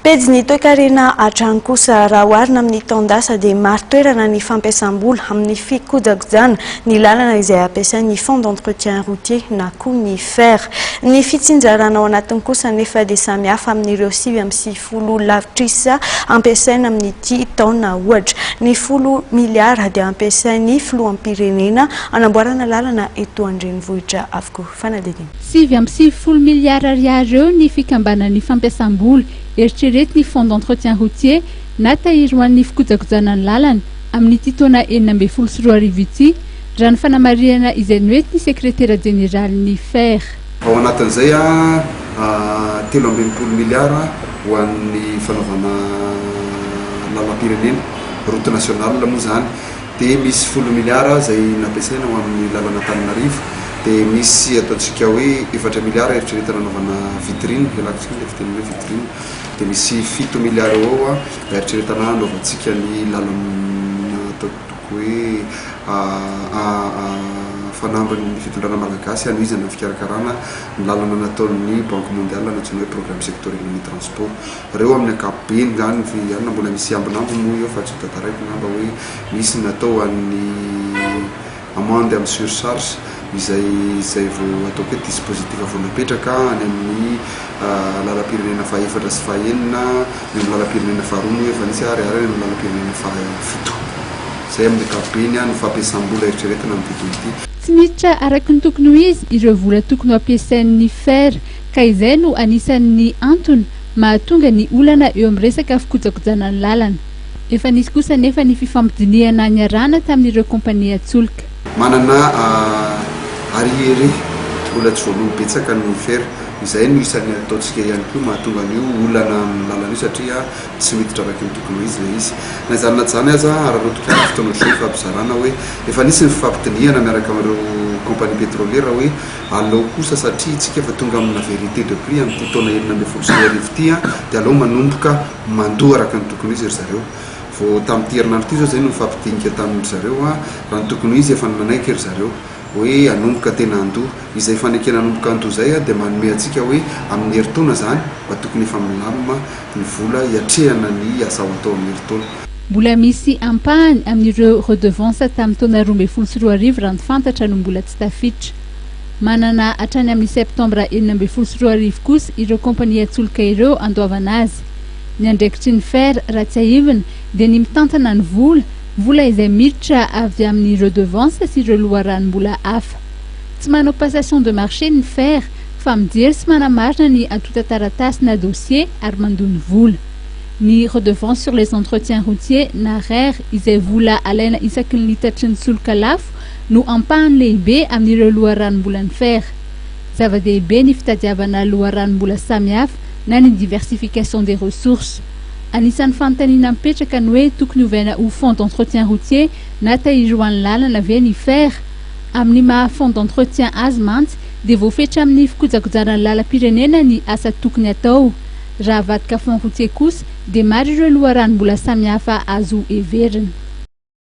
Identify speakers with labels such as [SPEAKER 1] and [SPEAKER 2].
[SPEAKER 1] Pejy ny toe-karena hatrany kosa raha oharina amin'ny taondasa dia maro toerana ny fampiasam-bola amin'ny fikojakojana ny lalana izay ampiasain'ny fond d'entretien routier na koa ny fer. Ny fitsinjarana ao anatiny kosa nefa dia samihafa amin'ireo 9.10 lavitrisa ampiasaina amin'ity taona ohatra. Ny 10 miliara dia ampiasain'ny filoham-pirenena anamboarana lalana eto an-drenivohitra avokoa. Fanadininy
[SPEAKER 2] 9.10 miliara ariary eo ny fikambanan'ny fampiasam-bola eritreretin'ny fond d'entretien routier na tahiry ho an'ny fikojakojana ny lalana amin'ity taona 2024 ity raha ny fanamariana izay noety ny sekretera jeneraly fer.
[SPEAKER 3] Ao anatin'izay 13 miliara ho an'ny fanaovana lalam-pirenena route nationale moa zany, dia misy 10 miliara izay nampiasaina ho amin'ny lalana Antananarivo, dia misy ataontsika hoe 4 miliara eritreretana anaovana vitrine, ialakotsika ilay fiteny hoe vitrine, dia misy 7 miliara eo eritreretana anaovantsika ny lalana ataoko hoe fanamban'ny fitondrana malagasy anohizana fikarakarana ny lalana nataon'ny banque mondiale natsoina hoe programme sectoriel ny transport. Reo amin'ny ankapobeny zany fiana mbola misy ambinambo moa eo fa tsy tataraiko namba hoe misy natao an'ny amende amin'ny surcharge izay vao ataoko hoe dispositif vao napetraka any amin'ny lalam-pirenena faha-efatra sy faha-enina, ny amin'ny lalam-pirenena faha-roa moa efa nisy ary amin'ny lalam-pirenena faha-fito. Zay amin'ny ankapobeny ny fampiasam-bola eritreretina amin'ny tontolo ity.
[SPEAKER 2] Tsy miditra araky ny tokony ho izy ireo vola tokony ho ampiasain'ny fer, ka izay no anisan'ny antony mahatonga ny olana eo amin'ny resaka fikojakojana ny lalana. Efa nisy kosa nefa ny fifampidiniana niarana tamin'ireo kompania tsolika.
[SPEAKER 3] Manana arriéré vola tsy voaloha-betsaka ny fer, izay no isan'ny ataontsika ihany koa mahatonga an'io olana amin'ny lalana io satria tsy miditra araky ny tokony ho izy ilay izy. Na izany na zany aza raha rotoka fotoana zay fampizarana hoe efa nisy ny fifampidiniana miaraka amin'ireo compagnie pétrolière hoe aleo kosa satria tsika efa tonga amina vérité de prix amin'ity taona 2024 ity dia aleo manomboka mandoa araka ny tokony izy ry zareo. Vao tamin'ity herinandro ity zao zay no mifampidinika tamin'ny zareo raha ny tokony izy efa nanaiky ry zareo hoe anomboka tena andoha. Izay fanekena anomboka andoha zay dia manome antsika hoe amin'ny herintaona zany mba tokony efa milamina ny vola hiatrehana ny asa atao amin'ny herintaona.
[SPEAKER 2] Mbola misy ampahany amin'ireo redevance tamin'ny taona 2024 raha ny fantatra no mbola tsy tafiditra. Manana hatrany amin'ny septambra 2024 kosa ireo kompania tsolika ireo andoavana azy. Ny andraikitry ny fer raha tsy ahivana dia ny mitantana ny vola izay miditra avy amin'ny redevance sy ireo loharanom-bola hafa. Tsy manao passation de marché ny fer fa mijery sy manamarina ny atota taratasy na dossier ary mandoa ny vola. Ny redevance sur les entretiens routiers na RER izay vola alaina isaky ny litatry ny tsolika lafo no ampahany lehibe amin'ireo loharanom-bola ny fer. Zava-dehibe ny fitadiavana loharanom-bola samihafa na ny diversification des ressources. Anisan'ny fanontaniana mipetraka ny hoe tokony ovaina ho fond d'entretien routier na tahiry ho an'ny lalana ve ny fer. Amin'ny maha fond d'entretien azy mantsy dia voafetra amin'ny fikojakojana ny lalam-pirenena ny asa tokony atao. Raha vadika fond routier kosa dia maro ireo loharanom-bola samihafa azo everina.